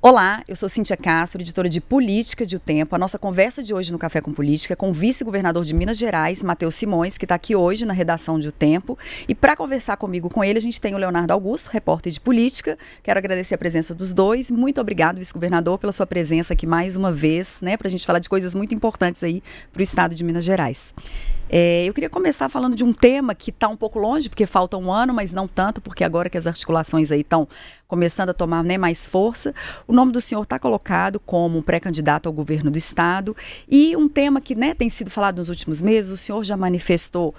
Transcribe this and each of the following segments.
Olá, eu sou Cíntia Castro, editora de Política de O Tempo. A nossa conversa de hoje no Café com Política é com o vice-governador de Minas Gerais, Matheus Simões, que está aqui hoje na redação de O Tempo. E para conversar comigo com ele, a gente tem o Leonardo Augusto, repórter de política. Quero agradecer a presença dos dois. Muito obrigado, vice-governador, pela sua presença aqui mais uma vez, né, para a gente falar de coisas muito importantes aí para o estado de Minas Gerais. Eu queria começar falando de um tema que está um pouco longe, porque falta um ano, mas não tanto, porque agora que as articulações aí estão começando a tomar, né, mais força. O nome do senhor está colocado como um pré-candidato ao governo do estado e um tema que, né, tem sido falado nos últimos meses. O senhor já manifestou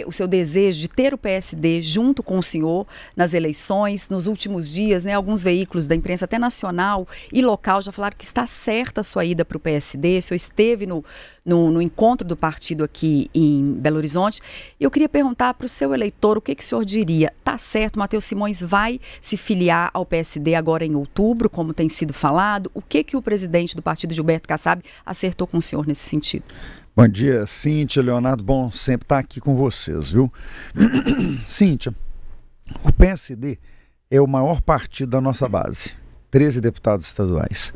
o seu desejo de ter o PSD junto com o senhor nas eleições. Nos últimos dias, né, alguns veículos da imprensa até nacional e local já falaram que está certa a sua ida para o PSD. O senhor esteve no encontro do partido aqui em Belo Horizonte. Eu queria perguntar para o seu eleitor o que o senhor diria. Tá certo, Matheus Simões vai se filiar ao PSD agora em outubro, como tem sido falado? O que o presidente do partido, Gilberto Kassab, acertou com o senhor nesse sentido? Bom dia, Cíntia, Leonardo, bom sempre estar aqui com vocês, viu? Cíntia, o PSD é o maior partido da nossa base, 13 deputados estaduais.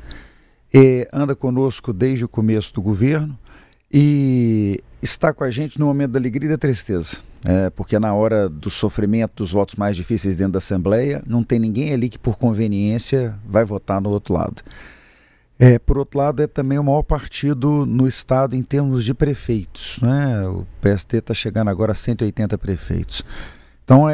Anda conosco desde o começo do governo e está com a gente no momento da alegria e da tristeza. Porque na hora do sofrimento, dos votos mais difíceis dentro da Assembleia, não tem ninguém ali que por conveniência vai votar no outro lado. Por outro lado, é também o maior partido no estado em termos de prefeitos, né? O PSD está chegando agora a 180 prefeitos. Então,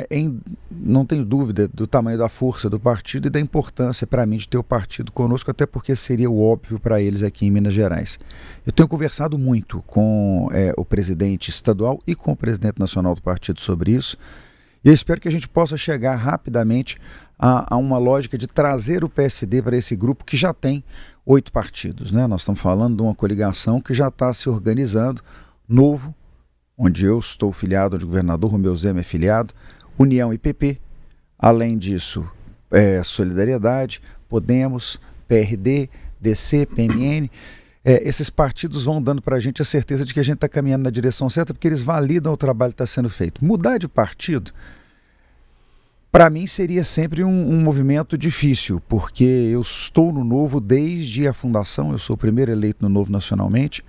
não tenho dúvida do tamanho da força do partido e da importância para mim de ter o partido conosco, até porque seria o óbvio para eles aqui em Minas Gerais. Eu tenho conversado muito com o presidente estadual e com o presidente nacional do partido sobre isso, e eu espero que a gente possa chegar rapidamente a uma lógica de trazer o PSD para esse grupo que já tem 8 partidos, né? Nós estamos falando de uma coligação que já está se organizando, novo, onde eu estou filiado, onde o governador Romeu Zema é filiado, União e PP, além disso, Solidariedade, Podemos, PRD, DC, PMN. Esses partidos vão dando para a gente a certeza de que a gente está caminhando na direção certa, porque eles validam o trabalho que está sendo feito. Mudar de partido, para mim, seria sempre um movimento difícil, porque eu estou no Novo desde a fundação, eu sou o primeiro eleito no Novo nacionalmente,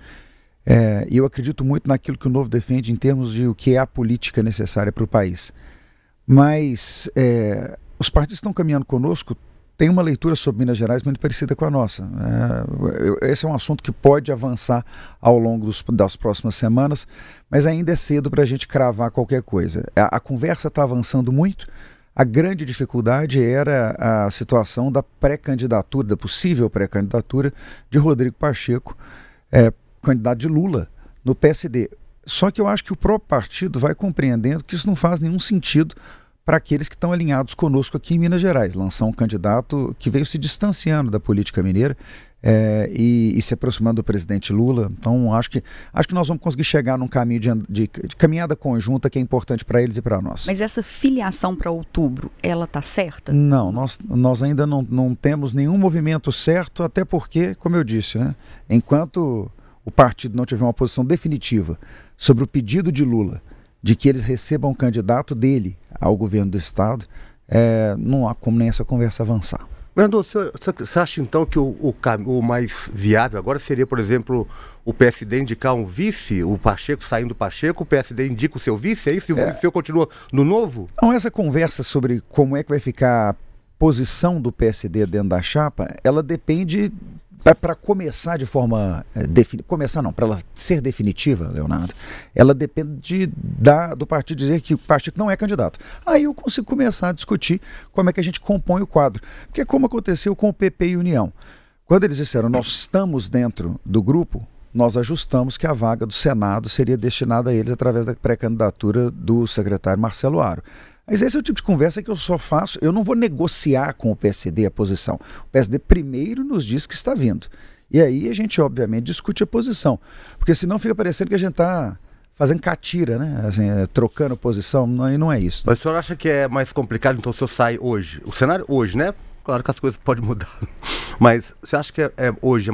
e eu acredito muito naquilo que o Novo defende em termos de o que é a política necessária para o país. Mas os partidos estão caminhando conosco, tem uma leitura sobre Minas Gerais muito parecida com a nossa. Esse é um assunto que pode avançar ao longo das próximas semanas, mas ainda é cedo para a gente cravar qualquer coisa. A conversa está avançando muito. A grande dificuldade era a situação da pré-candidatura, da possível pré-candidatura de Rodrigo Pacheco, candidato de Lula no PSD. Só que eu acho que o próprio partido vai compreendendo que isso não faz nenhum sentido para aqueles que estão alinhados conosco aqui em Minas Gerais. Lançar um candidato que veio se distanciando da política mineira e se aproximando do presidente Lula. Então acho que nós vamos conseguir chegar num caminho de caminhada conjunta que é importante para eles e para nós. Mas essa filiação para outubro, ela está certa? Não, nós ainda não temos nenhum movimento certo, até porque, como eu disse, né, enquanto o partido não tiver uma posição definitiva sobre o pedido de Lula de que eles recebam um candidato dele ao governo do estado, não há como nem essa conversa avançar. Governador, você acha então que o mais viável agora seria, por exemplo, o PSD indicar um vice, o Pacheco saindo do Pacheco, o PSD indica o seu vice, é isso? E o senhor continua no Novo? Não, essa conversa sobre como é que vai ficar a posição do PSD dentro da chapa, ela depende... Para começar de forma para ela ser definitiva, Leonardo, ela depende do partido dizer que o Pacheco não é candidato. Aí eu consigo começar a discutir como é que a gente compõe o quadro. Porque é como aconteceu com o PP e União. Quando eles disseram nós estamos dentro do grupo, nós ajustamos que a vaga do Senado seria destinada a eles através da pré-candidatura do secretário Marcelo Aro. Mas esse é o tipo de conversa que eu só faço, eu não vou negociar com o PSD a posição. O PSD primeiro nos diz que está vindo. E aí a gente, obviamente, discute a posição. Porque senão fica parecendo que a gente está fazendo catira, né? Assim, trocando posição, e não é isso. Mas o senhor acha que é mais complicado, então, se eu sair hoje? O cenário hoje, né? Claro que as coisas podem mudar. Mas você acha que hoje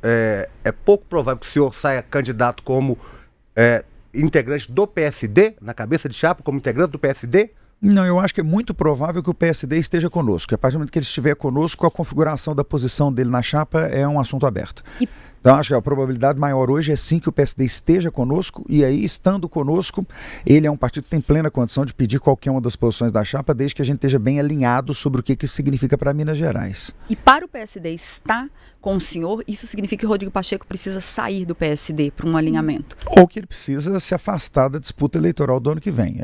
é pouco provável que o senhor saia candidato como integrante do PSD, na cabeça de chapa, como integrante do PSD? Não, eu acho que é muito provável que o PSD esteja conosco. A partir do momento que ele estiver conosco, a configuração da posição dele na chapa é um assunto aberto. Então, acho que a probabilidade maior hoje é sim que o PSD esteja conosco, e aí, estando conosco, ele é um partido que tem plena condição de pedir qualquer uma das posições da chapa, desde que a gente esteja bem alinhado sobre o que isso significa para Minas Gerais. E para o PSD estar com o senhor, isso significa que o Rodrigo Pacheco precisa sair do PSD para um alinhamento? Ou que ele precisa se afastar da disputa eleitoral do ano que vem.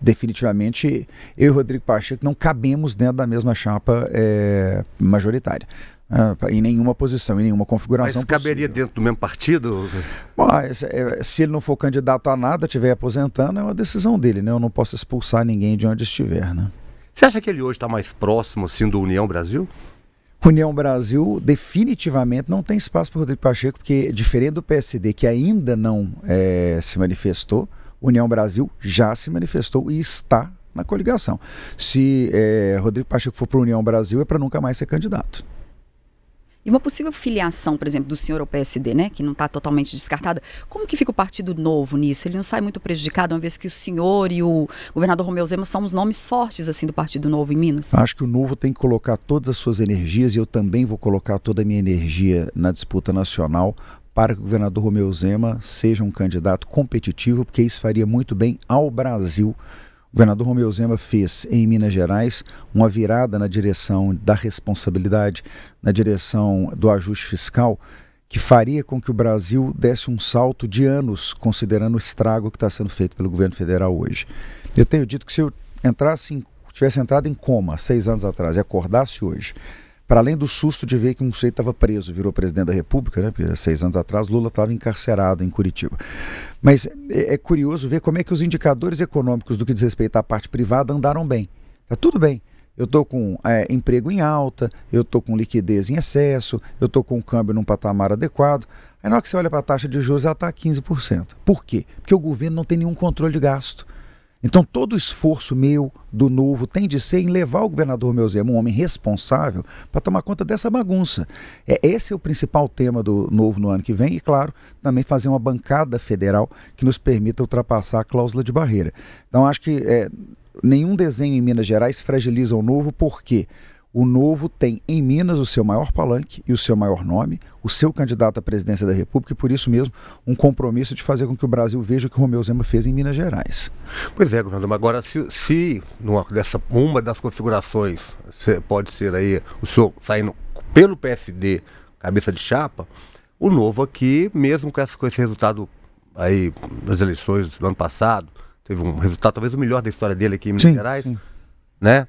Definitivamente, eu e o Rodrigo Pacheco não cabemos dentro da mesma chapa majoritária. Em nenhuma posição, em nenhuma configuração. Mas caberia possível. dentro do mesmo partido? Bom, se ele não for candidato a nada, estiver aposentando, é uma decisão dele, né? Eu não posso expulsar ninguém de onde estiver, né? Você acha que ele hoje está mais próximo, assim, do União Brasil? União Brasil definitivamente não tem espaço para o Rodrigo Pacheco, porque diferente do PSD, que ainda não se manifestou, União Brasil já se manifestou e está na coligação. Se Rodrigo Pacheco for para a União Brasil, é para nunca mais ser candidato. E uma possível filiação, por exemplo, do senhor ao PSD, né, que não está totalmente descartada, como que fica o Partido Novo nisso? Ele não sai muito prejudicado, uma vez que o senhor e o governador Romeu Zema são os nomes fortes assim do Partido Novo em Minas? Acho que o Novo tem que colocar todas as suas energias, e eu também vou colocar toda a minha energia na disputa nacional para que o governador Romeu Zema seja um candidato competitivo, porque isso faria muito bem ao Brasil. O governador Romeu Zema fez em Minas Gerais uma virada na direção da responsabilidade, na direção do ajuste fiscal, que faria com que o Brasil desse um salto de anos, considerando o estrago que está sendo feito pelo governo federal hoje. Eu tenho dito que se eu tivesse entrado em coma 6 anos atrás e acordasse hoje, para além do susto de ver que um sujeito estava preso, virou presidente da República, né? Porque 6 anos atrás Lula estava encarcerado em Curitiba. Mas é curioso ver como é que os indicadores econômicos do que diz respeito à parte privada andaram bem. Está tudo bem. Eu estou com emprego em alta, eu estou com liquidez em excesso, eu estou com o câmbio num patamar adequado. Aí na hora que você olha para a taxa de juros, ela está a 15%. Por quê? Porque o governo não tem nenhum controle de gasto. Então todo o esforço meu, do Novo, tem de ser em levar o governador Romeu Zema, um homem responsável, para tomar conta dessa bagunça. Esse é o principal tema do Novo no ano que vem, e claro, também fazer uma bancada federal que nos permita ultrapassar a cláusula de barreira. Então acho que nenhum desenho em Minas Gerais fragiliza o Novo, porque o Novo tem em Minas o seu maior palanque e o seu maior nome, o seu candidato à presidência da República, e por isso mesmo um compromisso de fazer com que o Brasil veja o que o Romeu Zema fez em Minas Gerais. Pois é, governador, mas agora se uma das configurações pode ser aí o senhor saindo pelo PSD, cabeça de chapa, o Novo aqui, mesmo com esse resultado aí das eleições do ano passado, teve um resultado talvez o melhor da história dele aqui em Minas Gerais, né?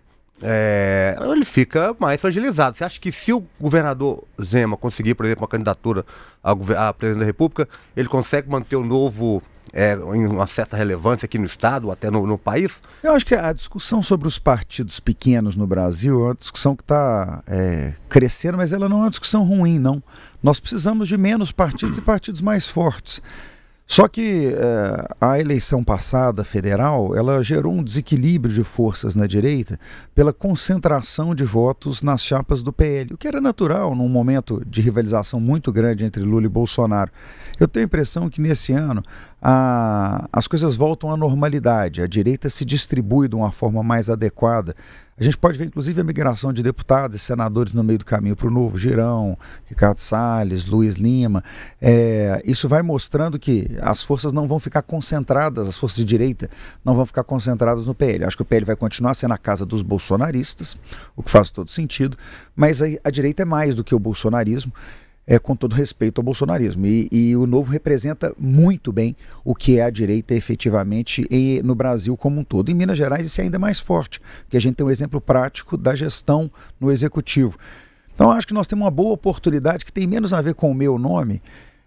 Ele fica mais fragilizado. Você acha que se o governador Zema conseguir, por exemplo, uma candidatura à presidência da República, ele consegue manter o Novo em uma certa relevância aqui no Estado, ou até no país? Eu acho que a discussão sobre os partidos pequenos no Brasil é uma discussão que está crescendo, mas ela não é uma discussão ruim, não. Nós precisamos de menos partidos e partidos mais fortes. Só que a eleição passada, federal, ela gerou um desequilíbrio de forças na direita pela concentração de votos nas chapas do PL, o que era natural num momento de rivalização muito grande entre Lula e Bolsonaro. Eu tenho a impressão que nesse ano as coisas voltam à normalidade, a direita se distribui de uma forma mais adequada. A gente pode ver, inclusive, a migração de deputados e senadores no meio do caminho para o Novo, Girão, Ricardo Salles, Luiz Lima. Isso vai mostrando que as forças não vão ficar concentradas, as forças de direita não vão ficar concentradas no PL. Acho que o PL vai continuar sendo a casa dos bolsonaristas, o que faz todo sentido, mas a direita é mais do que o bolsonarismo. Com todo respeito ao bolsonarismo. E o Novo representa muito bem o que é a direita efetivamente no Brasil como um todo. Em Minas Gerais isso é ainda mais forte, porque a gente tem um exemplo prático da gestão no executivo. Então acho que nós temos uma boa oportunidade que tem menos a ver com o meu nome,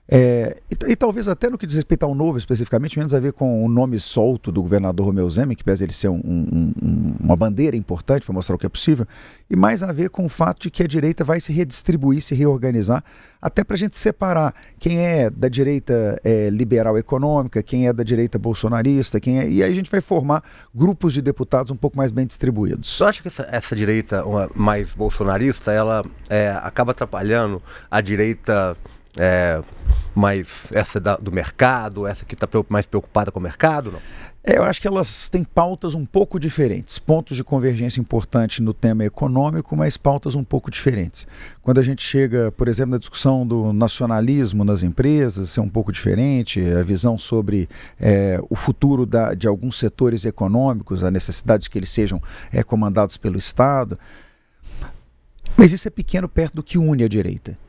e talvez até no que diz respeito ao Novo especificamente, menos a ver com o nome solto do governador Romeu Zema, que pese ele ser uma bandeira importante para mostrar o que é possível, e mais a ver com o fato de que a direita vai se redistribuir, se reorganizar, até para a gente separar quem é da direita liberal econômica, quem é da direita bolsonarista, e aí a gente vai formar grupos de deputados um pouco mais bem distribuídos. Você acha que essa direita mais bolsonarista, ela acaba atrapalhando a direita mais essa do mercado, essa que está mais preocupada com o mercado, não? Eu acho que elas têm pautas um pouco diferentes, pontos de convergência importantes no tema econômico, mas pautas um pouco diferentes. Quando a gente chega, por exemplo, na discussão do nacionalismo nas empresas, isso é um pouco diferente, a visão sobre o futuro de alguns setores econômicos, a necessidade de que eles sejam comandados pelo Estado. Mas isso é pequeno perto do que une a direita.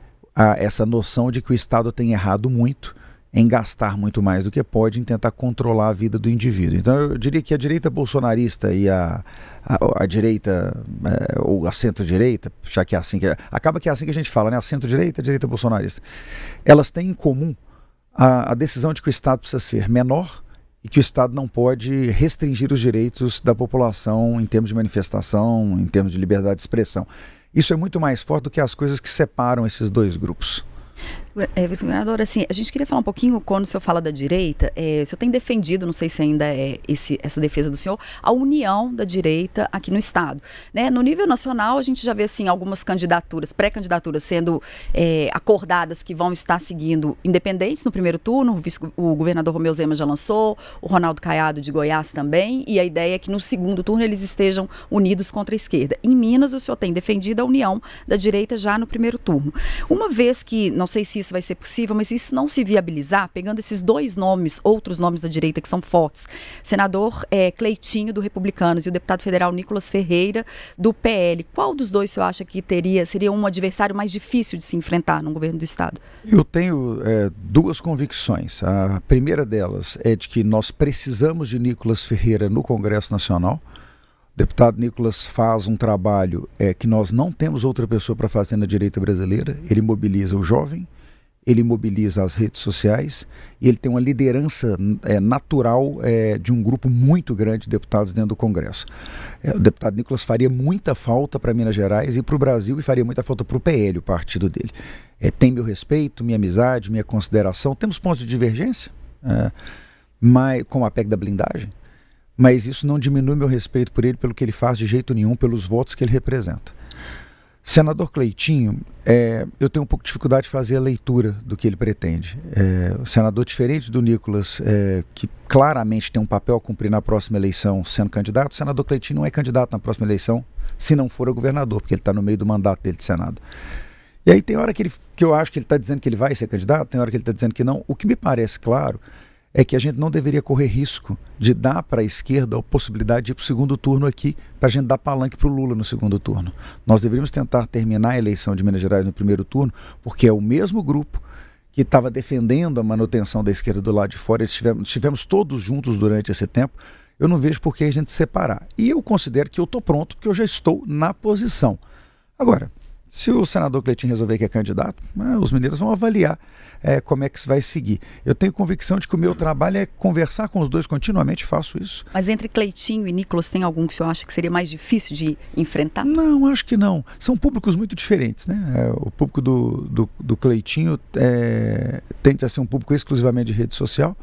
Essa noção de que o Estado tem errado muito em gastar muito mais do que pode, em tentar controlar a vida do indivíduo. Então eu diria que a direita bolsonarista e a direita, ou a centro-direita, já que é assim acaba que é assim que a gente fala, né? A centro-direita e a direita bolsonarista, elas têm em comum a decisão de que o Estado precisa ser menor e que o Estado não pode restringir os direitos da população em termos de manifestação, em termos de liberdade de expressão. Isso é muito mais forte do que as coisas que separam esses dois grupos. Vice-governador, assim, a gente queria falar um pouquinho, quando o senhor fala da direita, o senhor tem defendido, não sei se ainda é essa defesa do senhor, a união da direita aqui no Estado, né? No nível nacional, a gente já vê, assim, algumas candidaturas, pré-candidaturas sendo acordadas que vão estar seguindo independentes no primeiro turno, o governador Romeu Zema já lançou, o Ronaldo Caiado de Goiás também, e a ideia é que no segundo turno eles estejam unidos contra a esquerda. Em Minas, o senhor tem defendido a união da direita já no primeiro turno. Uma vez que, não sei se isso vai ser possível, mas isso não se viabilizar, pegando esses dois nomes, outros nomes da direita que são fortes, senador Cleitinho do Republicanos e o deputado federal Nicolas Ferreira do PL, qual dos dois o senhor acha que seria um adversário mais difícil de se enfrentar no governo do Estado? Eu tenho duas convicções. A primeira delas é de que nós precisamos de Nicolas Ferreira no Congresso Nacional. O deputado Nicolas faz um trabalho que nós não temos outra pessoa para fazer na direita brasileira. Ele mobiliza o jovem, ele mobiliza as redes sociais e ele tem uma liderança natural de um grupo muito grande de deputados dentro do Congresso. O deputado Nicolas faria muita falta para Minas Gerais e para o Brasil, e faria muita falta para o PL, o partido dele. Tem meu respeito, minha amizade, minha consideração. Temos pontos de divergência, com a PEC da blindagem, mas isso não diminui meu respeito por ele, pelo que ele faz, de jeito nenhum, pelos votos que ele representa. Senador Cleitinho, eu tenho um pouco de dificuldade de fazer a leitura do que ele pretende. O senador, diferente do Nicolas, que claramente tem um papel a cumprir na próxima eleição sendo candidato, o senador Cleitinho não é candidato na próxima eleição, se não for a governador, porque ele está no meio do mandato dele de Senado. E aí tem hora que eu acho que ele está dizendo que ele vai ser candidato, tem hora que ele está dizendo que não. O que me parece claro é que a gente não deveria correr risco de dar para a esquerda a possibilidade de ir para o segundo turno aqui, para a gente dar palanque para o Lula no segundo turno. Nós deveríamos tentar terminar a eleição de Minas Gerais no primeiro turno, porque é o mesmo grupo que estava defendendo a manutenção da esquerda do lado de fora. Estivemos todos juntos durante esse tempo. Eu não vejo por que a gente separar. E eu considero que eu estou pronto, porque eu já estou na posição. Agora, se o senador Cleitinho resolver que é candidato, os mineiros vão avaliar como é que isso vai seguir. Eu tenho convicção de que o meu trabalho é conversar com os dois continuamente, faço isso. Mas entre Cleitinho e Nicolas, tem algum que o senhor acha que seria mais difícil de enfrentar? Não, acho que não. São públicos muito diferentes, né? O público do Cleitinho tende a ser um público exclusivamente de rede social,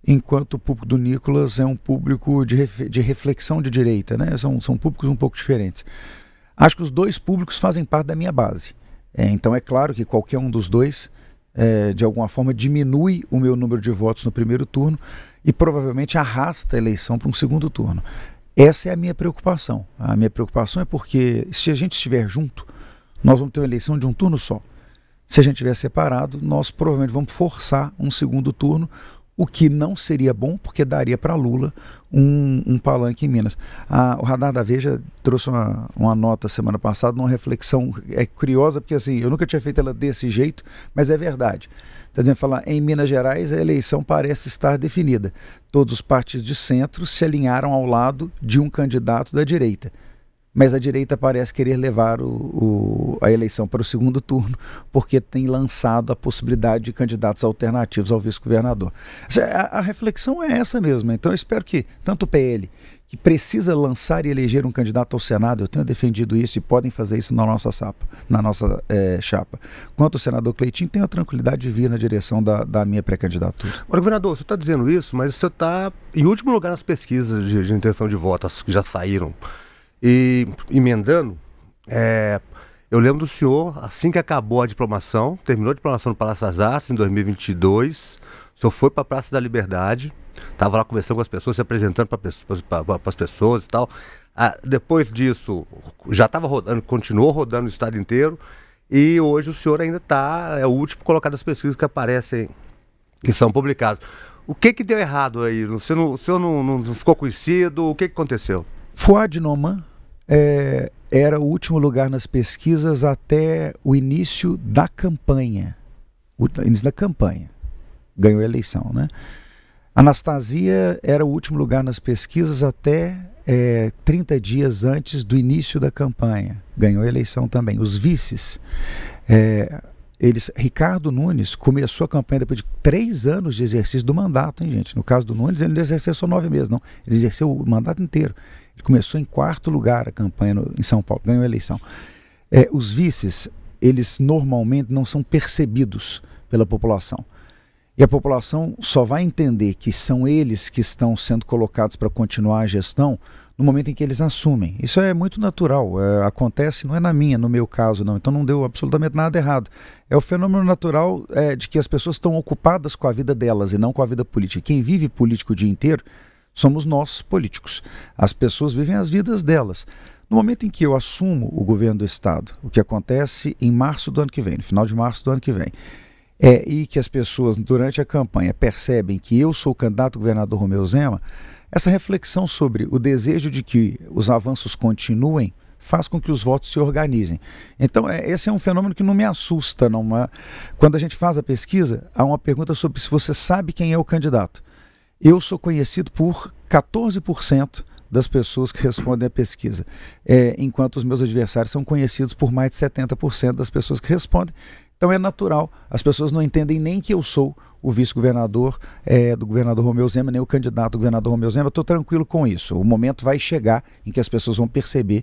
enquanto o público do Nicolas é um público de reflexão de direita, né? São públicos um pouco diferentes. Acho que os dois públicos fazem parte da minha base. Então é claro que qualquer um dos dois, de alguma forma, diminui o meu número de votos no primeiro turno e provavelmente arrasta a eleição para um segundo turno. Essa é a minha preocupação. A minha preocupação é porque, se a gente estiver junto, nós vamos ter uma eleição de um turno só. Se a gente estiver separado, nós provavelmente vamos forçar um segundo turno, o que não seria bom, porque daria para Lula um palanque em Minas. O Radar da Veja trouxe uma nota semana passada, uma reflexão curiosa, porque assim, eu nunca tinha feito ela desse jeito, mas é verdade. Está dizendo, em Minas Gerais a eleição parece estar definida. Todos os partidos de centro se alinharam ao lado de um candidato da direita. Mas a direita parece querer levar a eleição para o segundo turno, porque tem lançado a possibilidade de candidatos alternativos ao vice-governador. A reflexão é essa mesmo. Então eu espero que tanto o PL, que precisa lançar e eleger um candidato ao Senado, eu tenho defendido isso e podem fazer isso na nossa chapa, quanto o senador Cleitinho, tenha a tranquilidade de vir na direção da minha pré-candidatura. Agora, governador, você está dizendo isso, mas você está em último lugar nas pesquisas de intenção de voto, as que já saíram. E emendando, eu lembro do senhor, assim que acabou a diplomação, terminou a diplomação no Palácio das Artes em 2022, o senhor foi para a Praça da Liberdade estava lá conversando com as pessoas, se apresentando para as pessoas e tal. Depois disso, já estava rodando, continuou rodando o estado inteiro, e hoje o senhor ainda é o último colocado das pesquisas que aparecem, que são publicadas. O que deu errado aí? O senhor não ficou conhecido? O que aconteceu? Fouad Noman era o último lugar nas pesquisas até o início da campanha. Ganhou a eleição, né? Anastasia era o último lugar nas pesquisas até 30 dias antes do início da campanha. Ganhou a eleição também. Os vices, Ricardo Nunes começou a campanha depois de 3 anos de exercício do mandato, hein, gente? No caso do Nunes, ele não exerceu só 9 meses, não. Ele exerceu o mandato inteiro. Ele começou em 4º lugar a campanha em São Paulo, ganhou a eleição. Os vices, eles normalmente não são percebidos pela população. E a população só vai entender que são eles que estão sendo colocados para continuar a gestão no momento em que eles assumem. Isso é muito natural, acontece, não é no meu caso não, então não deu absolutamente nada errado. É o fenômeno natural de que as pessoas estão ocupadas com a vida delas e não com a vida política. Quem vive político o dia inteiro somos nós políticos. As pessoas vivem as vidas delas. No momento em que eu assumo o governo do Estado, o que acontece em março do ano que vem, no final de março do ano que vem, e que as pessoas durante a campanha percebem que eu sou o candidato a governador Romeu Zema, essa reflexão sobre o desejo de que os avanços continuem faz com que os votos se organizem. Então esse é um fenômeno que não me assusta. Quando a gente faz a pesquisa, há uma pergunta sobre se você sabe quem é o candidato. Eu sou conhecido por 14% das pessoas que respondem à pesquisa, enquanto os meus adversários são conhecidos por mais de 70% das pessoas que respondem. Então é natural, as pessoas não entendem nem que eu sou o vice-governador do governador Romeu Zema, nem o candidato do governador Romeu Zema. Eu estou tranquilo com isso. O momento vai chegar em que as pessoas vão perceber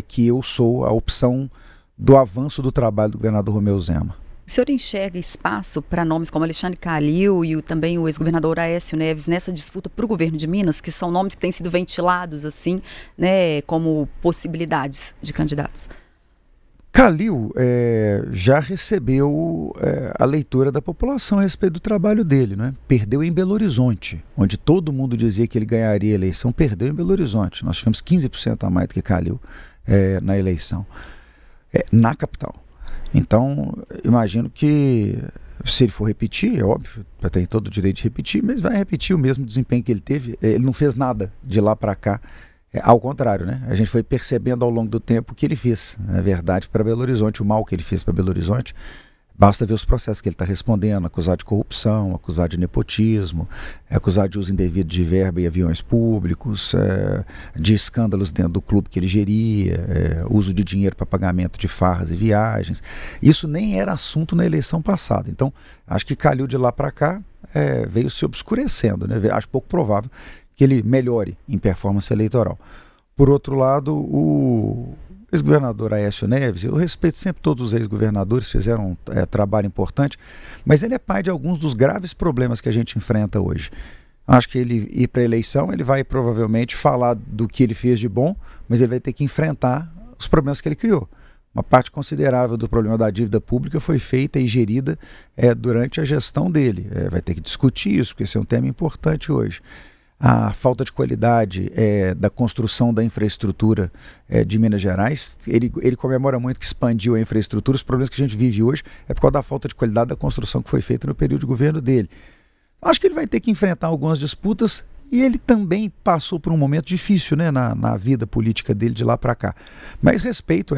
que eu sou a opção do avanço do trabalho do governador Romeu Zema. O senhor enxerga espaço para nomes como Alexandre Calil e também o ex-governador Aécio Neves nessa disputa para o governo de Minas, que são nomes que têm sido ventilados assim, né, como possibilidades de candidatos? Calil já recebeu a leitura da população a respeito do trabalho dele, né? Perdeu em Belo Horizonte, onde todo mundo dizia que ele ganharia a eleição, perdeu em Belo Horizonte. Nós tivemos 15% a mais do que Calil na eleição, na capital. Então, imagino que se ele for repetir, é óbvio, tem todo o direito de repetir, mas vai repetir o mesmo desempenho que ele teve. Ele não fez nada de lá para cá. Ao contrário, né? A gente foi percebendo ao longo do tempo o que ele fez, na verdade, para Belo Horizonte, o mal que ele fez para Belo Horizonte. Basta ver os processos que ele está respondendo, acusado de corrupção, acusado de nepotismo, acusado de uso indevido de verba e aviões públicos, de escândalos dentro do clube que ele geria, uso de dinheiro para pagamento de farras e viagens. Isso nem era assunto na eleição passada. Então, acho que Calil de lá para cá veio se obscurecendo, né? Acho pouco provável que ele melhore em performance eleitoral. Por outro lado, o ex-governador Aécio Neves, eu respeito sempre todos os ex-governadores, fizeram um trabalho importante, mas ele é pai de alguns dos graves problemas que a gente enfrenta hoje. Acho que ele ir para a eleição, ele vai provavelmente falar do que ele fez de bom, mas ele vai ter que enfrentar os problemas que ele criou. Uma parte considerável do problema da dívida pública foi feita e gerida durante a gestão dele. Vai ter que discutir isso, porque esse é um tema importante hoje. A falta de qualidade da construção da infraestrutura de Minas Gerais, ele comemora muito que expandiu a infraestrutura. Os problemas que a gente vive hoje é por causa da falta de qualidade da construção que foi feita no período de governo dele. Acho que ele vai ter que enfrentar algumas disputas e ele também passou por um momento difícil, né, na vida política dele de lá para cá. Mas respeito,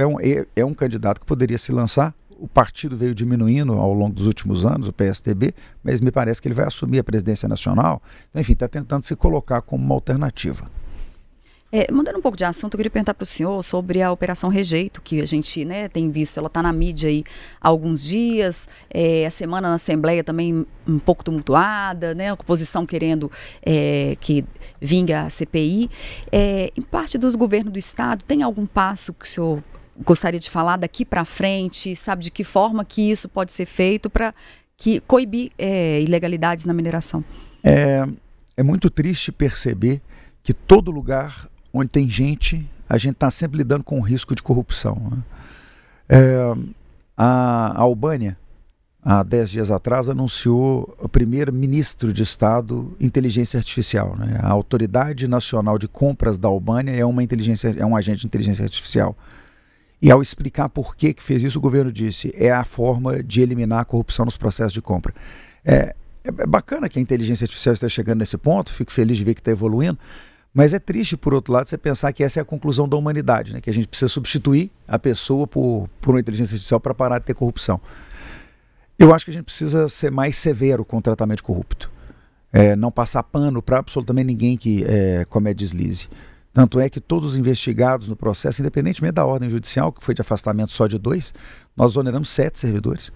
é um candidato que poderia se lançar. O partido veio diminuindo ao longo dos últimos anos, o PSDB, mas me parece que ele vai assumir a presidência nacional. Então, enfim, está tentando se colocar como uma alternativa. Mudando um pouco de assunto, eu queria perguntar para o senhor sobre a Operação Rejeito, que a gente, né, tem visto, ela está na mídia aí há alguns dias, a semana na Assembleia também um pouco tumultuada, né, a oposição querendo que vingue a CPI. Em parte dos governos do Estado, tem algum passo que o senhor gostaria de falar daqui para frente, sabe de que forma que isso pode ser feito para coibir ilegalidades na mineração? É muito triste perceber que todo lugar onde tem gente, a gente está sempre lidando com o risco de corrupção, né? A Albânia há 10 dias atrás, anunciou o primeiro ministro de Estado inteligência artificial, né? A Autoridade Nacional de Compras da Albânia é um agente de inteligência artificial. E ao explicar por que fez isso, o governo disse, é a forma de eliminar a corrupção nos processos de compra. É bacana que a inteligência artificial esteja chegando nesse ponto, fico feliz de ver que está evoluindo, mas é triste, por outro lado, você pensar que essa é a conclusão da humanidade, né? Que a gente precisa substituir a pessoa por uma inteligência artificial para parar de ter corrupção. Eu acho que a gente precisa ser mais severo com o tratamento de corrupto. Não passar pano para absolutamente ninguém que comete deslize. Tanto é que todos os investigados no processo, independentemente da ordem judicial, que foi de afastamento só de 2, nós oneramos 7 servidores.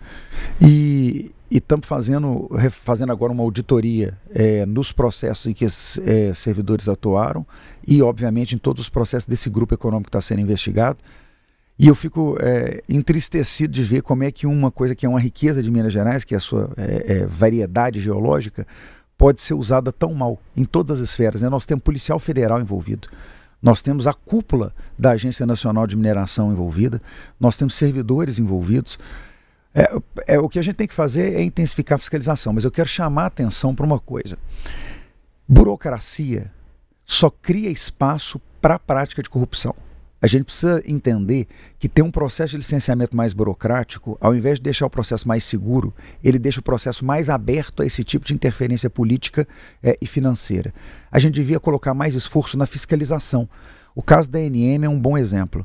E estamos fazendo agora uma auditoria nos processos em que esses servidores atuaram e, obviamente, em todos os processos desse grupo econômico que está sendo investigado. E eu fico entristecido de ver como é que uma coisa que é uma riqueza de Minas Gerais, que é a sua variedade geológica, pode ser usada tão mal em todas as esferas, né? Nós temos policial federal envolvido, nós temos a cúpula da Agência Nacional de Mineração envolvida, nós temos servidores envolvidos. O que a gente tem que fazer é intensificar a fiscalização, mas eu quero chamar a atenção para uma coisa. Burocracia só cria espaço para a prática de corrupção. A gente precisa entender que ter um processo de licenciamento mais burocrático, ao invés de deixar o processo mais seguro, ele deixa o processo mais aberto a esse tipo de interferência política e financeira. A gente devia colocar mais esforço na fiscalização. O caso da ANM é um bom exemplo.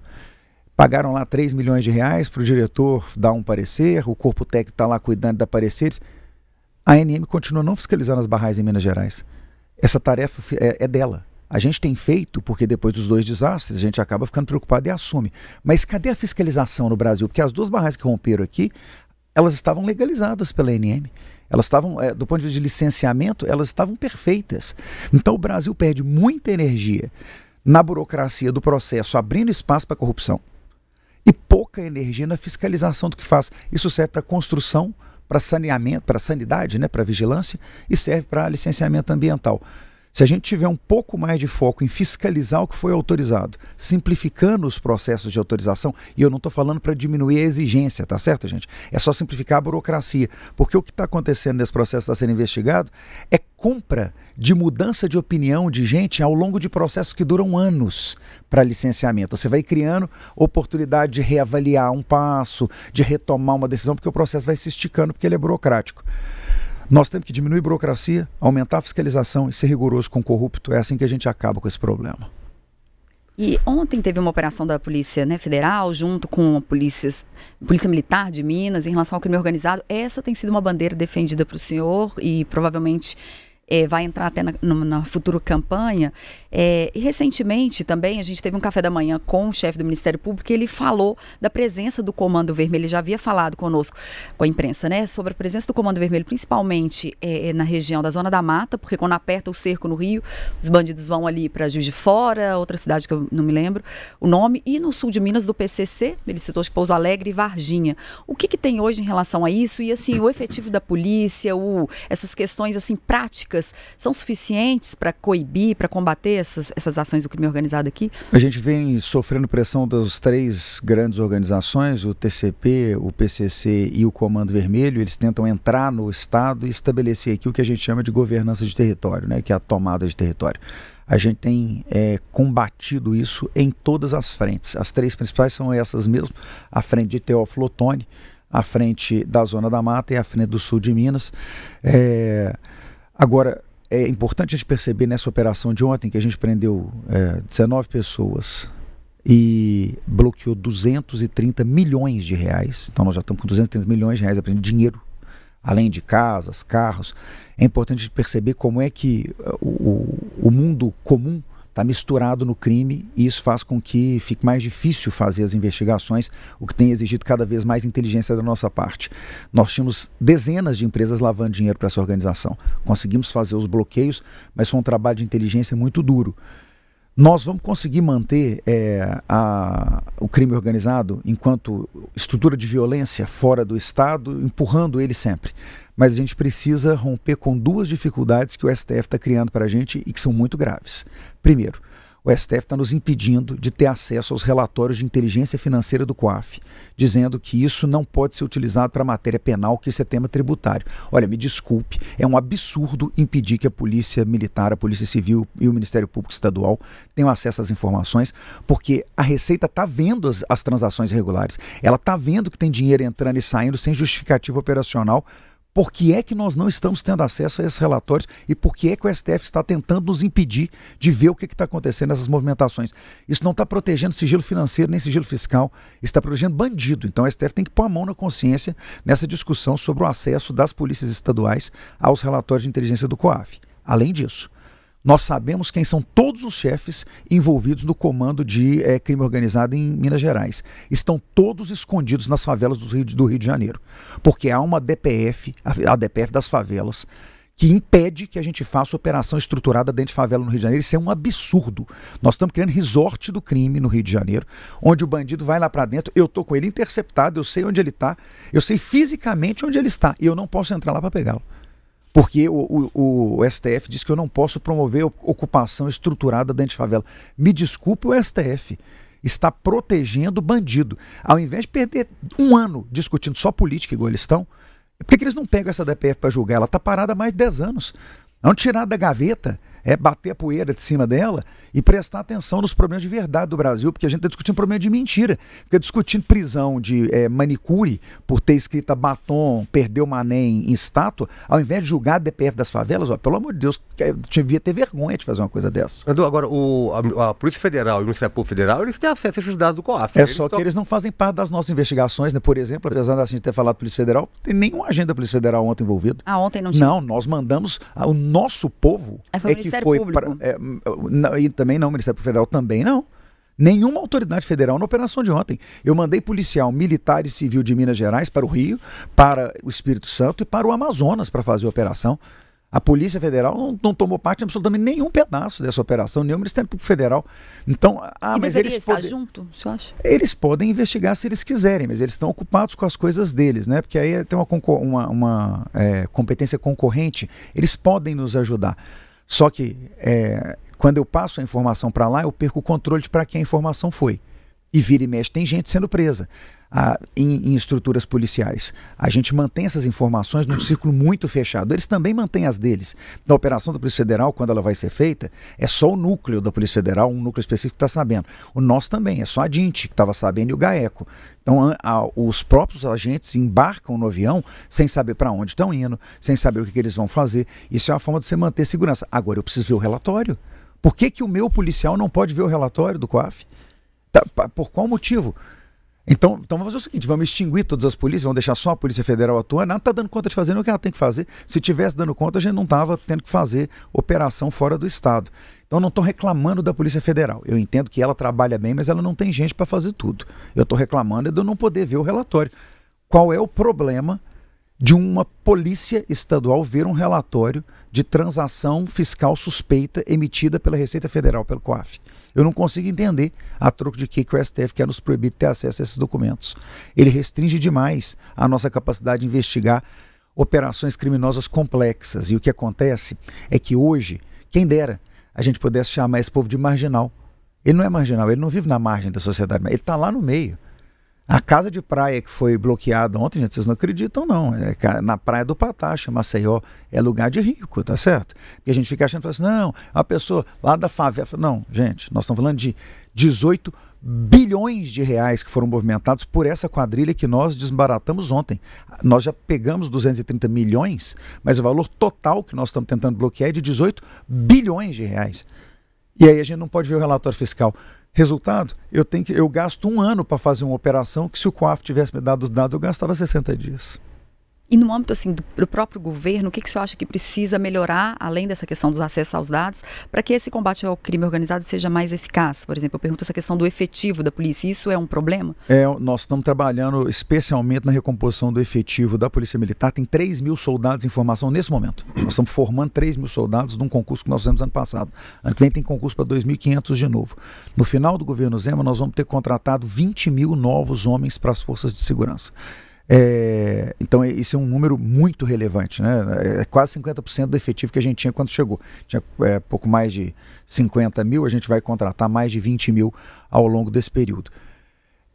Pagaram lá 3 milhões de reais para o diretor dar um parecer, o corpo técnico está lá cuidando da pareceres. A ANM continua não fiscalizando as barragens em Minas Gerais. Essa tarefa é dela. A gente tem feito, porque depois dos 2 desastres, a gente acaba ficando preocupado e assume. Mas cadê a fiscalização no Brasil? Porque as 2 barragens que romperam aqui, elas estavam legalizadas pela ANM. Elas estavam, do ponto de vista de licenciamento, elas estavam perfeitas. Então o Brasil perde muita energia na burocracia do processo, abrindo espaço para a corrupção. E pouca energia na fiscalização do que faz. Isso serve para construção, para saneamento, para sanidade, né, para vigilância, e serve para licenciamento ambiental. Se a gente tiver um pouco mais de foco em fiscalizar o que foi autorizado, simplificando os processos de autorização, e eu não estou falando para diminuir a exigência, tá certo, gente? É só simplificar a burocracia, porque o que está acontecendo nesse processo que está sendo investigado é compra de mudança de opinião de gente ao longo de processos que duram anos para licenciamento. Você vai criando oportunidade de reavaliar um passo, de retomar uma decisão, porque o processo vai se esticando, porque ele é burocrático. Nós temos que diminuir a burocracia, aumentar a fiscalização e ser rigoroso com o corrupto. É assim que a gente acaba com esse problema. E ontem teve uma operação da Polícia, né, Federal, junto com a Polícia Militar de Minas, em relação ao crime organizado. Essa tem sido uma bandeira defendida para o senhor e provavelmente vai entrar até na futura campanha. E recentemente também a gente teve um café da manhã com o chefe do Ministério Público e ele falou da presença do Comando Vermelho. Ele já havia falado conosco, com a imprensa, né, sobre a presença do Comando Vermelho, principalmente na região da Zona da Mata, porque quando aperta o cerco no Rio, os bandidos vão ali para Juiz de Fora, outra cidade que eu não me lembro o nome, e no sul de Minas do PCC, ele citou que Pouso Alegre e Varginha. O que tem hoje em relação a isso? E assim, o efetivo da polícia, essas questões assim práticas são suficientes para coibir, para combater essas ações do crime organizado aqui? A gente vem sofrendo pressão das 3 grandes organizações, o TCP, o PCC e o Comando Vermelho. Eles tentam entrar no Estado e estabelecer aqui o que a gente chama de governança de território, né, que é a tomada de território. A gente tem combatido isso em todas as frentes. As 3 principais são essas mesmo, a frente de Teófilo Otoni, a frente da Zona da Mata e a frente do sul de Minas. Agora, é importante a gente perceber nessa operação de ontem que a gente prendeu 19 pessoas e bloqueou 230 milhões de reais. Então nós já estamos com 230 milhões de reais aprendendo dinheiro, além de casas, carros. É importante a gente perceber como é que o mundo comum está misturado no crime e isso faz com que fique mais difícil fazer as investigações, o que tem exigido cada vez mais inteligência da nossa parte. Nós tínhamos dezenas de empresas lavando dinheiro para essa organização. Conseguimos fazer os bloqueios, mas foi um trabalho de inteligência muito duro. Nós vamos conseguir manter o crime organizado enquanto estrutura de violência fora do Estado, empurrando ele sempre. Mas a gente precisa romper com 2 dificuldades que o STF está criando para a gente e que são muito graves. Primeiro, o STF está nos impedindo de ter acesso aos relatórios de inteligência financeira do COAF, dizendo que isso não pode ser utilizado para matéria penal, que isso é tema tributário. Olha, me desculpe, é um absurdo impedir que a Polícia Militar, a Polícia Civil e o Ministério Público Estadual tenham acesso às informações, porque a Receita está vendo as transações irregulares, ela está vendo que tem dinheiro entrando e saindo sem justificativa operacional. Por que é que nós não estamos tendo acesso a esses relatórios e por que é que o STF está tentando nos impedir de ver o que está acontecendo nessas movimentações? Isso não está protegendo sigilo financeiro nem sigilo fiscal, está protegendo bandido. Então o STF tem que pôr a mão na consciência nessa discussão sobre o acesso das polícias estaduais aos relatórios de inteligência do COAF. Além disso, nós sabemos quem são todos os chefes envolvidos no comando de crime organizado em Minas Gerais. Estão todos escondidos nas favelas do Rio de Janeiro. Porque há uma DPF, a DPF das favelas, que impede que a gente faça operação estruturada dentro de favela no Rio de Janeiro. Isso é um absurdo. Nós estamos criando resort do crime no Rio de Janeiro, onde o bandido vai lá para dentro, eu estou com ele interceptado, eu sei onde ele está, eu sei fisicamente onde ele está, e eu não posso entrar lá para pegá-lo. Porque o STF diz que eu não posso promover ocupação estruturada dentro de favela. Me desculpe, o STF está protegendo o bandido. Ao invés de perder um ano discutindo só política, igual eles estão, por que eles não pegam essa DPF para julgar? Ela está parada há mais de 10 anos. Não tirar da gaveta, bater a poeira de cima dela e prestar atenção nos problemas de verdade do Brasil, porque a gente está discutindo problema de mentira. Fica discutindo prisão de manicure por ter escrita batom, perdeu mané em estátua, ao invés de julgar a DPF das favelas. Ó, pelo amor de Deus, devia ter vergonha de fazer uma coisa dessa. Agora, a Polícia Federal e o Ministério Público Federal, eles têm acesso a esses dados do COAF. Eles não fazem parte das nossas investigações, né? Por exemplo, apesar da gente ter falado Polícia Federal, tem nenhum agente da Polícia Federal ontem envolvido. Ontem não tinha? Não, nós mandamos o nosso povo foi o Ministério Público. E também não, o Ministério Federal também não. Nenhuma autoridade federal na operação de ontem. Eu mandei policial militar e civil de Minas Gerais para o Rio, para o Espírito Santo e para o Amazonas para fazer a operação. A Polícia Federal não tomou parte em absolutamente nenhum pedaço dessa operação, nem o Ministério Público Federal. Então, mas eles estar junto, você acha? Eles podem investigar se eles quiserem, mas eles estão ocupados com as coisas deles, né? Porque aí tem uma competência concorrente, eles podem nos ajudar. Só que quando eu passo a informação para lá, eu perco o controle de para quem a informação foi. E vira e mexe, tem gente sendo presa em estruturas policiais. A gente mantém essas informações num círculo muito fechado. Eles também mantêm as deles. Na operação da Polícia Federal, quando ela vai ser feita, é só o núcleo da Polícia Federal, um núcleo específico que está sabendo. O nosso também, é só a DINT que estava sabendo e o GAECO. Então, os próprios agentes embarcam no avião sem saber para onde estão indo, sem saber o que eles vão fazer. Isso é uma forma de você manter segurança. Agora, eu preciso ver o relatório. Por que o meu policial não pode ver o relatório do COAF? Por qual motivo? Então vamos fazer o seguinte, vamos extinguir todas as polícias, vamos deixar só a Polícia Federal atuar. Nada está dando conta de fazer o que ela tem que fazer. Se tivesse dando conta, a gente não estava tendo que fazer operação fora do Estado. Então eu não estou reclamando da Polícia Federal. Eu entendo que ela trabalha bem, mas ela não tem gente para fazer tudo. Eu estou reclamando de eu não poder ver o relatório. Qual é o problema de uma polícia estadual ver um relatório de transação fiscal suspeita emitida pela Receita Federal, pelo COAF? Eu não consigo entender a troco de que o STF quer nos proibir de ter acesso a esses documentos. Ele restringe demais a nossa capacidade de investigar operações criminosas complexas. E o que acontece é que hoje, quem dera, a gente pudesse chamar esse povo de marginal. Ele não é marginal, ele não vive na margem da sociedade, mas ele está lá no meio. A casa de praia que foi bloqueada ontem, gente, vocês não acreditam não, na praia do Patacha, Maceió, é lugar de rico, tá certo? E a gente fica achando, assim, não, uma pessoa lá da favela, não, gente, nós estamos falando de 18 bilhões de reais que foram movimentados por essa quadrilha que nós desbaratamos ontem. Nós já pegamos 230 milhões, mas o valor total que nós estamos tentando bloquear é de 18 bilhões de reais. E aí a gente não pode ver o relatório fiscal. Resultado, eu gasto um ano para fazer uma operação que se o COAF tivesse me dado os dados, eu gastava 60 dias. E no âmbito assim, do próprio governo, o que você acha que precisa melhorar, além dessa questão dos acessos aos dados, para que esse combate ao crime organizado seja mais eficaz? Por exemplo, eu pergunto essa questão do efetivo da polícia, isso é um problema? Nós estamos trabalhando especialmente na recomposição do efetivo da Polícia Militar. Tem 3 mil soldados em formação nesse momento. Nós estamos formando 3 mil soldados num concurso que nós fizemos ano passado. Ano que vem tem concurso para 2.500 de novo. No final do governo Zema, nós vamos ter contratado 20 mil novos homens para as forças de segurança. Então isso é um número muito relevante, né? É quase 50% do efetivo que a gente tinha quando chegou. Tinha pouco mais de 50 mil, a gente vai contratar mais de 20 mil ao longo desse período.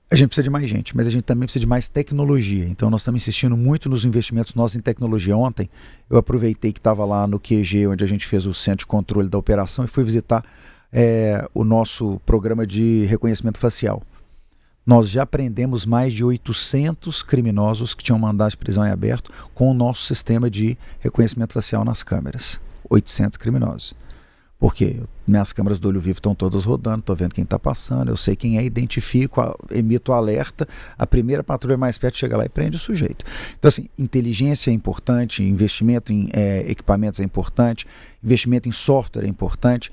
A gente precisa de mais gente, mas a gente também precisa de mais tecnologia. Então nós estamos insistindo muito nos investimentos nossos em tecnologia. Ontem eu aproveitei que estava lá no QG, onde a gente fez o centro de controle da operação, e fui visitar o nosso programa de reconhecimento facial. Nós já prendemos mais de 800 criminosos que tinham mandado de prisão em aberto com o nosso sistema de reconhecimento facial nas câmeras. 800 criminosos. Por quê? Minhas câmeras do olho vivo estão todas rodando, estou vendo quem está passando, eu sei quem é, identifico, emito alerta, a primeira patrulha mais perto chega lá e prende o sujeito. Então assim, inteligência é importante, investimento em equipamentos é importante, investimento em software é importante,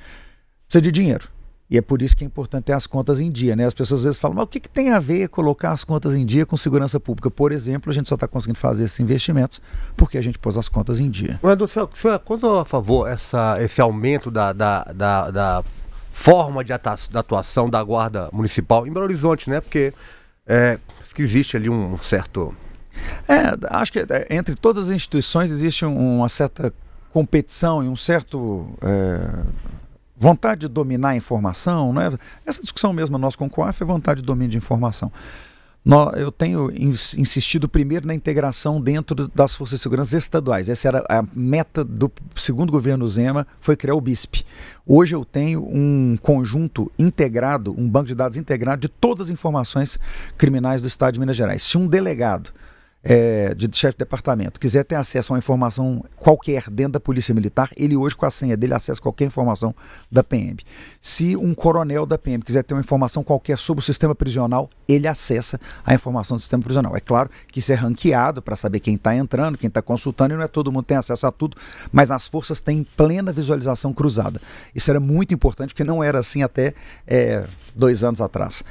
precisa de dinheiro. E é por isso que é importante ter as contas em dia, né? As pessoas às vezes falam, mas o que tem a ver colocar as contas em dia com segurança pública? Por exemplo, a gente só está conseguindo fazer esses investimentos porque a gente pôs as contas em dia. O senhor é contra a favor esse aumento da forma de atuação da Guarda Municipal em Belo Horizonte, né? Porque que existe ali um certo... Acho que entre todas as instituições existe uma certa competição e um certo... vontade de dominar a informação, né? Essa discussão mesmo nossa com o COAF é vontade de domínio de informação. Eu tenho insistido primeiro na integração dentro das forças de segurança estaduais. Essa era a meta do segundo governo Zema, foi criar o BISP. Hoje eu tenho um conjunto integrado, um banco de dados integrado de todas as informações criminais do estado de Minas Gerais. Se um delegado de chefe de departamento quiser ter acesso a uma informação qualquer dentro da Polícia Militar, ele hoje com a senha dele acessa qualquer informação da PM. Se um coronel da PM quiser ter uma informação qualquer sobre o sistema prisional, ele acessa a informação do sistema prisional. É claro que isso é ranqueado para saber quem está entrando, quem está consultando, e não é todo mundo tem acesso a tudo, mas as forças têm plena visualização cruzada. Isso era muito importante, porque não era assim até 2 anos atrás.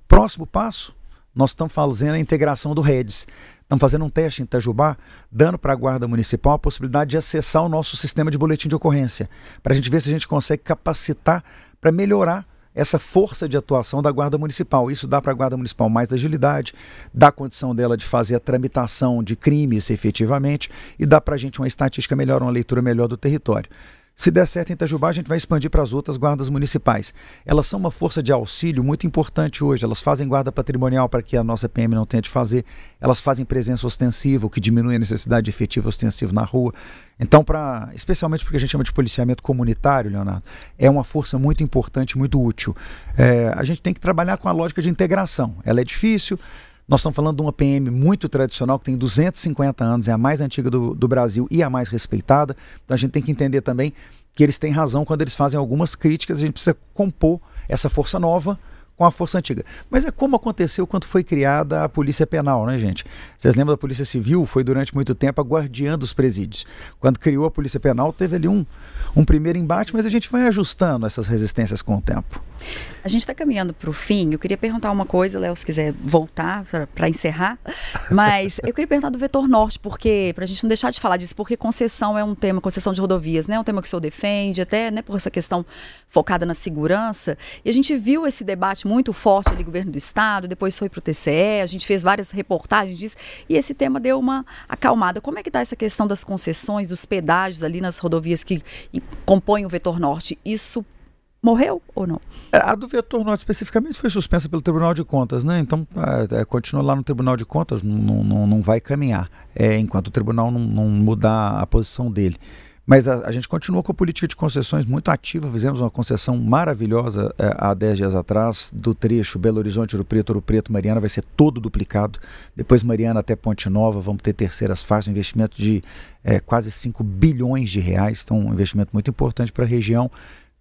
Próximo passo, nós estamos fazendo a integração do REDS. Estamos fazendo um teste em Itajubá, dando para a Guarda Municipal a possibilidade de acessar o nosso sistema de boletim de ocorrência, para a gente ver se a gente consegue capacitar para melhorar essa força de atuação da Guarda Municipal. Isso dá para a Guarda Municipal mais agilidade, dá condição dela de fazer a tramitação de crimes efetivamente e dá para a gente uma estatística melhor, uma leitura melhor do território. Se der certo em Itajubá, a gente vai expandir para as outras guardas municipais. Elas são uma força de auxílio muito importante hoje. Elas fazem guarda patrimonial para que a nossa PM não tenha de fazer. Elas fazem presença ostensiva, o que diminui a necessidade de efetivo ostensivo na rua. Então, especialmente porque a gente chama de policiamento comunitário, Leonardo, é uma força muito importante, muito útil. A gente tem que trabalhar com a lógica de integração. Ela é difícil. Nós estamos falando de uma PM muito tradicional, que tem 250 anos, é a mais antiga do Brasil e a mais respeitada. Então a gente tem que entender também que eles têm razão quando eles fazem algumas críticas. A gente precisa compor essa força nova com a força antiga. Mas é como aconteceu quando foi criada a Polícia Penal, né, gente? Vocês lembram da Polícia Civil? Foi durante muito tempo a guardiã dos presídios. Quando criou a Polícia Penal, teve ali um primeiro embate, mas a gente vai ajustando essas resistências com o tempo. A gente está caminhando para o fim. Eu queria perguntar uma coisa, Léo, se quiser voltar para encerrar, mas eu queria perguntar do Vetor Norte, porque para a gente não deixar de falar disso, porque concessão é um tema, concessão de rodovias, né? É um tema que o senhor defende, até, né, por essa questão focada na segurança. E a gente viu esse debate muito forte ali, governo do estado, depois foi para o TCE, a gente fez várias reportagens disso, e esse tema deu uma acalmada. Como é que está essa questão das concessões, dos pedágios ali nas rodovias que compõem o Vetor Norte? Isso morreu ou não? A do Vetor Norte especificamente foi suspensa pelo Tribunal de Contas, né? Então continua lá no Tribunal de Contas, não vai caminhar enquanto o tribunal não mudar a posição dele. Mas a gente continua com a política de concessões muito ativa. Fizemos uma concessão maravilhosa há 10 dias atrás do trecho Belo Horizonte, Ouro Preto, Mariana, vai ser todo duplicado. Depois Mariana até Ponte Nova, vamos ter terceiras faixas, um investimento de quase 5 bilhões de reais, então um investimento muito importante para a região.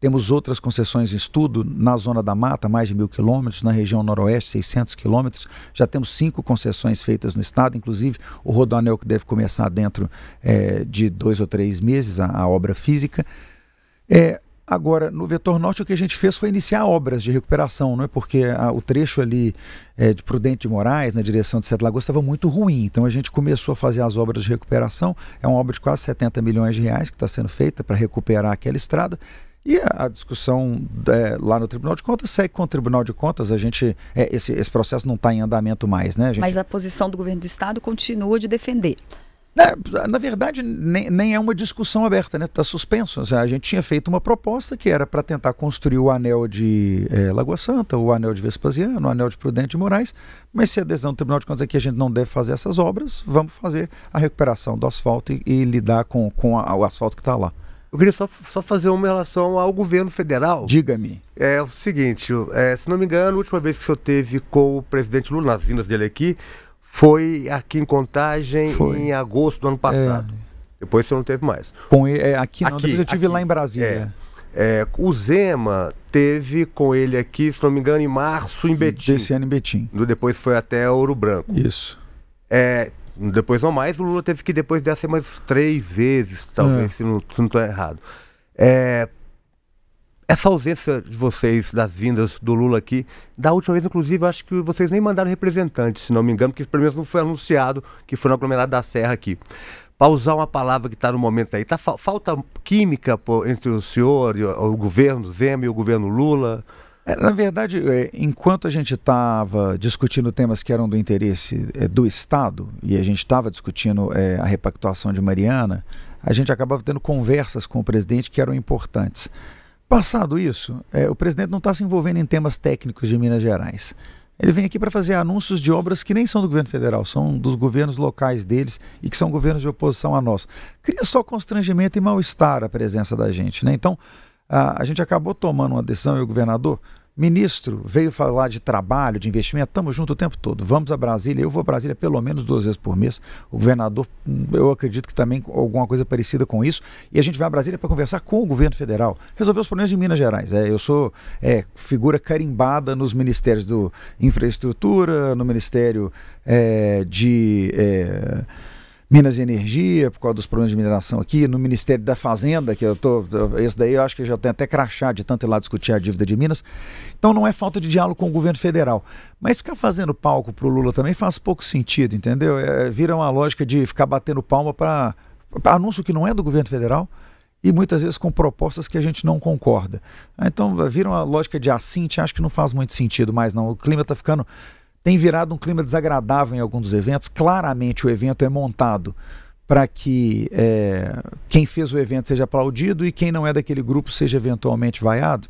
Temos outras concessões em estudo na Zona da Mata, mais de 1.000 quilômetros, na região noroeste, 600 quilômetros. Já temos 5 concessões feitas no estado, inclusive o Rodoanel, que deve começar dentro de 2 ou 3 meses, a obra física. Agora, no Vetor Norte, o que a gente fez foi iniciar obras de recuperação, não é? Porque o trecho ali de Prudente de Moraes, na direção de Sete Lagoas, estava muito ruim. Então a gente começou a fazer as obras de recuperação. É uma obra de quase 70 milhões de reais que está sendo feita para recuperar aquela estrada. E a discussão lá no Tribunal de Contas segue com o Tribunal de Contas. Esse processo não está em andamento mais, né, gente? Mas a posição do governo do estado continua de defender. Na verdade, nem é uma discussão aberta, né? Está suspenso. A gente tinha feito uma proposta que era para tentar construir o anel de Lagoa Santa, o anel de Vespasiano, o anel de Prudente de Moraes, mas se a decisão do Tribunal de Contas é que a gente não deve fazer essas obras, vamos fazer a recuperação do asfalto e lidar com o asfalto que está lá. Eu queria só fazer uma relação ao governo federal. Diga-me. É o seguinte, se não me engano, a última vez que o senhor teve com o presidente Lula nas vindas dele aqui, foi aqui em Contagem em agosto do ano passado. Depois você não teve mais. Aqui não, depois eu estive lá em Brasília. O Zema teve com ele aqui, se não me engano, em março em Betim. Desse ano em Betim. Depois foi até Ouro Branco. Isso. Depois não mais, o Lula teve que depois dessa mais 3 vezes, talvez, se não estou errado. Essa ausência de vocês, das vindas do Lula aqui, da última vez, inclusive, acho que vocês nem mandaram representantes, se não me engano, porque pelo menos não foi anunciado que foi no aglomerado da Serra aqui. Para usar uma palavra que está no momento aí, falta química entre o senhor, o governo Zema e o governo Lula? Na verdade, enquanto a gente estava discutindo temas que eram do interesse do Estado, e a gente estava discutindo a repactuação de Mariana, a gente acabava tendo conversas com o presidente que eram importantes. Passado isso, o presidente não está se envolvendo em temas técnicos de Minas Gerais. Ele vem aqui para fazer anúncios de obras que nem são do governo federal, são dos governos locais deles e que são governos de oposição a nós. Cria só constrangimento e mal-estar a presença da gente, né? Então, a gente acabou tomando uma decisão, e o governador, ministro, veio falar de trabalho, de investimento, estamos juntos o tempo todo, vamos a Brasília, eu vou a Brasília pelo menos 2 vezes por mês, o governador, eu acredito que também alguma coisa parecida com isso, e a gente vai a Brasília para conversar com o governo federal, resolver os problemas de Minas Gerais. Eu sou figura carimbada nos ministérios do Infraestrutura, no Ministério de Minas e Energia, por causa dos problemas de mineração aqui, no Ministério da Fazenda, que esse daí eu acho que já tem até crachá de tanto ir lá discutir a dívida de Minas. Então não é falta de diálogo com o governo federal. Mas ficar fazendo palco para o Lula também faz pouco sentido, entendeu? Vira uma lógica de ficar batendo palma para anúncio que não é do governo federal e muitas vezes com propostas que a gente não concorda. Então vira uma lógica de assinte, acho que não faz muito sentido mais não. O clima tem virado um clima desagradável em alguns dos eventos. Claramente o evento é montado para que quem fez o evento seja aplaudido e quem não é daquele grupo seja eventualmente vaiado.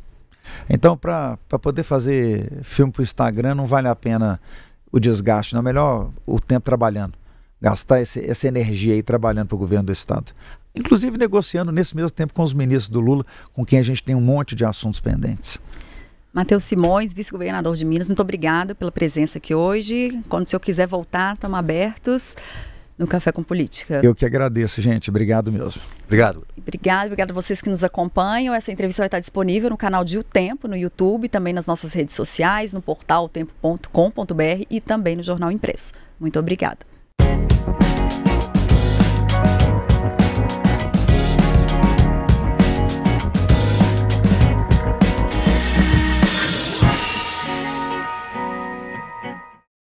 Então, para poder fazer filme para o Instagram, não vale a pena o desgaste, não. É melhor o tempo trabalhando, gastar essa energia aí trabalhando para o governo do Estado. Inclusive negociando nesse mesmo tempo com os ministros do Lula, com quem a gente tem um monte de assuntos pendentes. Matheus Simões, vice-governador de Minas, muito obrigada pela presença aqui hoje. Quando o senhor quiser voltar, estamos abertos no Café com Política. Eu que agradeço, gente. Obrigado mesmo. Obrigado. Obrigado a vocês que nos acompanham. Essa entrevista vai estar disponível no canal de O Tempo, no YouTube, também nas nossas redes sociais, no portal otempo.com.br e também no Jornal Impresso. Muito obrigada.